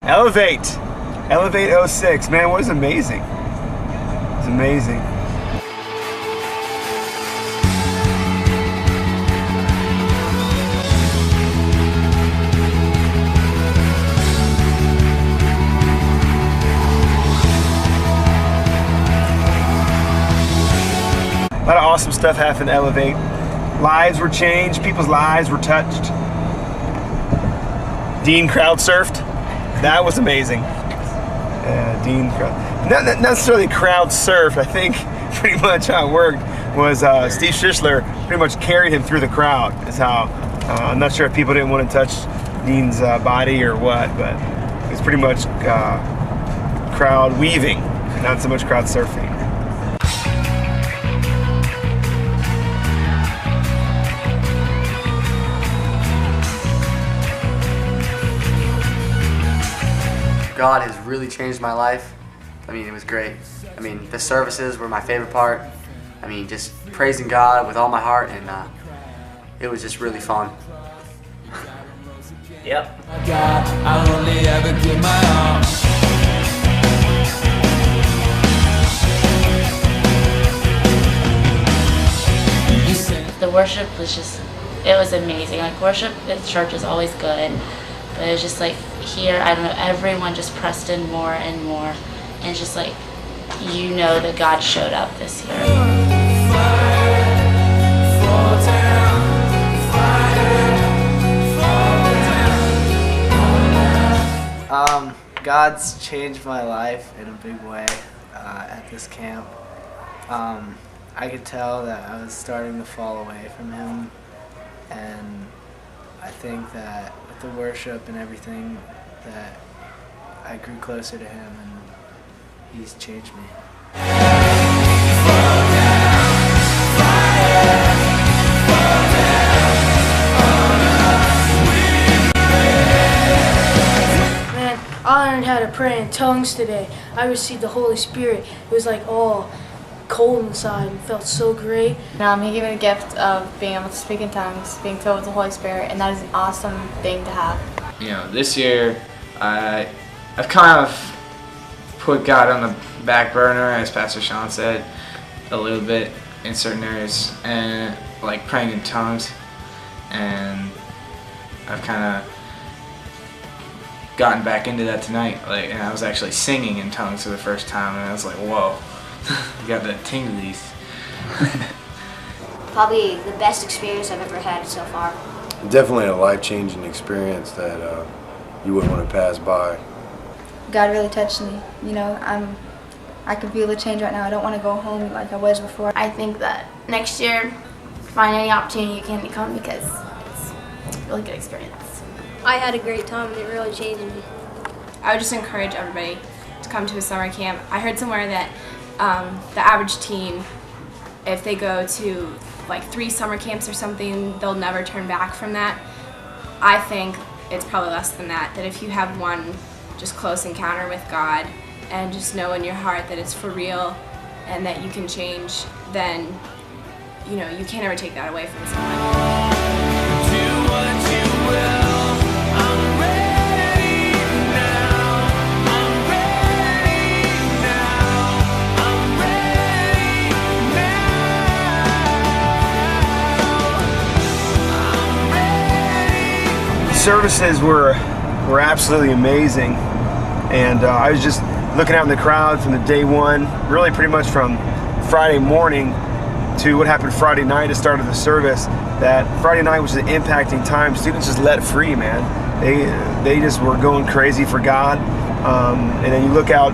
Elevate 06, man, what was amazing. It was amazing. A lot of awesome stuff happened at Elevate. Lives were changed, people's lives were touched. Dean crowd surfed. That was amazing. Dean crowd. Not necessarily crowd surfed. I think pretty much how it worked was Steve Schishler pretty much carried him through the crowd. Is how. I'm not sure if people didn't want to touch Dean's body or what, but it was pretty much crowd weaving, not so much crowd surfing. God has really changed my life. I mean, it was great. I mean, the services were my favorite part. I mean, just praising God with all my heart, and it was just really fun. Yep. The worship was just, it was amazing. Like, worship at church is always good, but it was just like here, I don't know, everyone just pressed in more and more, and it's just like, you know that God showed up this year. God's changed my life in a big way at this camp. I could tell that I was starting to fall away from Him, and I think that with the worship and everything that I grew closer to Him, and He's changed me. Man, I learned how to pray in tongues today. I received the Holy Spirit. It was like all cold inside and felt so great. He gave me the gift of being able to speak in tongues, being filled with the Holy Spirit, and that is an awesome thing to have. You know, this year I've kind of put God on the back burner, as Pastor Sean said, a little bit in certain areas, and like praying in tongues, and I've kind of gotten back into that tonight. Like, and I was actually singing in tongues for the first time, and I was like, whoa. You got that tinglies. Probably the best experience I've ever had so far. Definitely a life-changing experience that you wouldn't want to pass by. God really touched me. You know, I can feel the change right now. I don't want to go home like I was before. I think that next year, find any opportunity you can to come, because it's a really good experience. I had a great time and it really changed me. I would just encourage everybody to come to a summer camp. I heard somewhere that the average teen, if they go to like 3 summer camps or something, they'll never turn back from that. I think it's probably less than that, that if you have one just close encounter with God and just know in your heart that it's for real and that you can change, then you know, you can't ever take that away from someone. Do what you will. Services were absolutely amazing, and I was just looking out in the crowd from the day one, really pretty much from Friday morning to what happened Friday night, the start of the service. That Friday night was an impacting time. Students just let free, man. They just were going crazy for God. And then you look out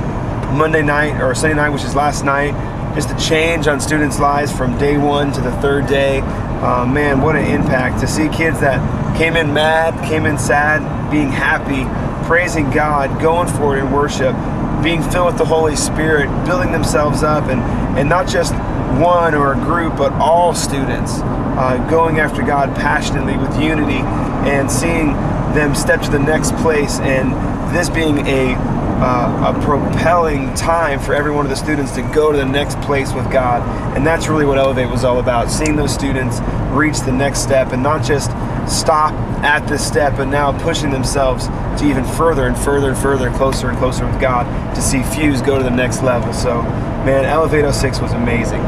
Monday night or Sunday night, which is last night, just the change on students' lives from day one to the third day. Man, what an impact to see kids that came in mad, came in sad, being happy, praising God, going for it in worship, being filled with the Holy Spirit, building themselves up, and not just one or a group, but all students going after God passionately with unity, and seeing them step to the next place, and this being a propelling time for every one of the students to go to the next place with God. And that's really what Elevate was all about, seeing those students reach the next step, and not just stop at this step, but now pushing themselves to even further and further and further, closer and closer with God, to see Fuse go to the next level. So, man, Elevate 06 was amazing.